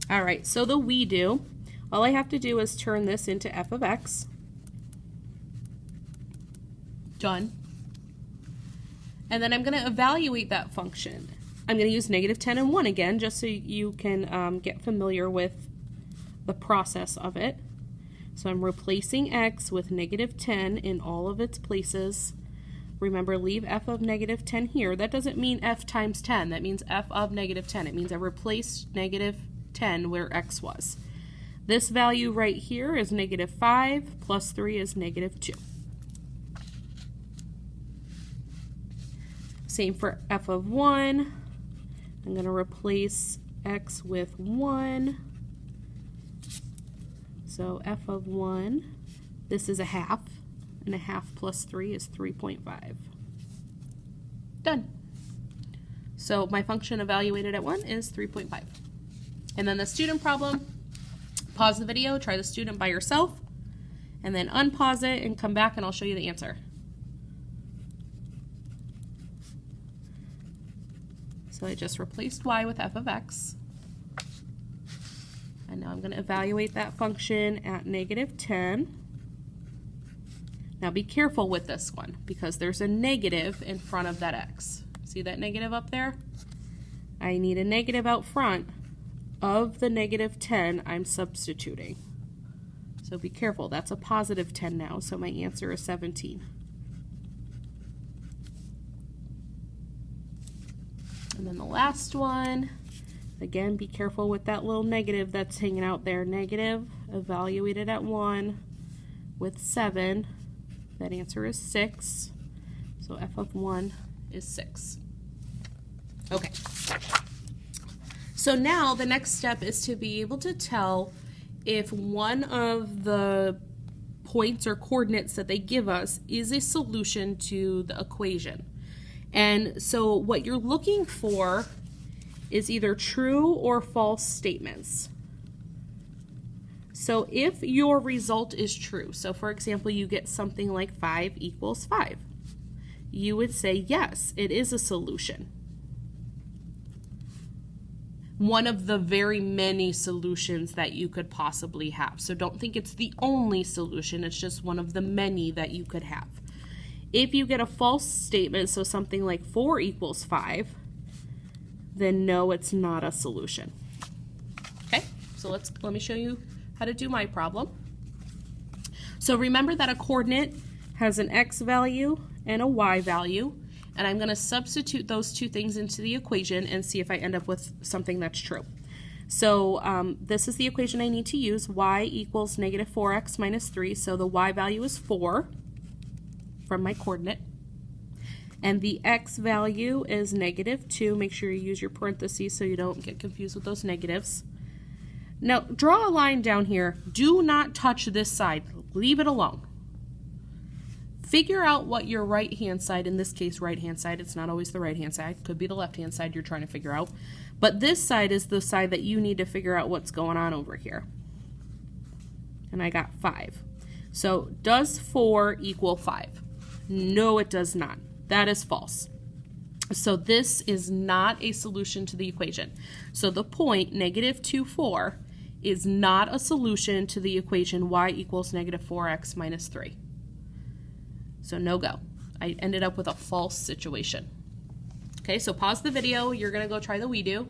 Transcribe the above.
All right, so the we do, all I have to do is turn this into f of x. Done. And then I'm going to evaluate that function. I'm going to use negative 10 and 1 again, just so you can get familiar with the process of it. So I'm replacing x with negative 10 in all of its places. Remember, leave f of negative 10 here. That doesn't mean f times 10. That means f of negative 10. It means I replaced negative 10 where x was. This value right here is negative 5 plus 3 is negative 2. Same for f of 1. I'm going to replace x with 1. So f of 1, this is a half, and a half plus 3 is 3.5. Done. So my function evaluated at 1 is 3.5. And then the student problem, pause the video, try the student by yourself, and then unpause it and come back and I'll show you the answer. So I just replaced y with f of x. And now I'm going to evaluate that function at negative 10. Now be careful with this one because there's a negative in front of that x. See that negative up there? I need a negative out front of the negative 10 I'm substituting. So be careful, that's a positive 10 now, so my answer is 17. And then the last one, again, be careful with that little negative that's hanging out there. Negative, evaluated at 1 with 7. That answer is 6. So f of 1 is 6. Okay. So now the next step is to be able to tell if one of the points or coordinates that they give us is a solution to the equation. And so what you're looking for is either true or false statements. So if your result is true, so for example, you get something like 5 equals 5, you would say, yes, it is a solution. One of the very many solutions that you could possibly have. So don't think it's the only solution, it's just one of the many that you could have. If you get a false statement, so something like 4 equals 5, then no, it's not a solution. Okay, so let me show you how to do my problem. So remember that a coordinate has an x value and a y value, and I'm going to substitute those two things into the equation and see if I end up with something that's true. So this is the equation I need to use. Y equals negative 4x minus 3, so the y value is 4 from my coordinate. And the x value is negative 2. Make sure you use your parentheses so you don't get confused with those negatives. Now, draw a line down here. Do not touch this side. Leave it alone. Figure out what your right-hand side, in this case right-hand side, it's not always the right-hand side, could be the left-hand side you're trying to figure out, but this side is the side that you need to figure out what's going on over here. And I got 5. So does 4 equal 5? No, it does not. That is false. So this is not a solution to the equation. So the point, negative 2, 4, is not a solution to the equation y equals negative 4x minus 3. So no go. I ended up with a false situation. Okay, so pause the video. You're going to go try the we do.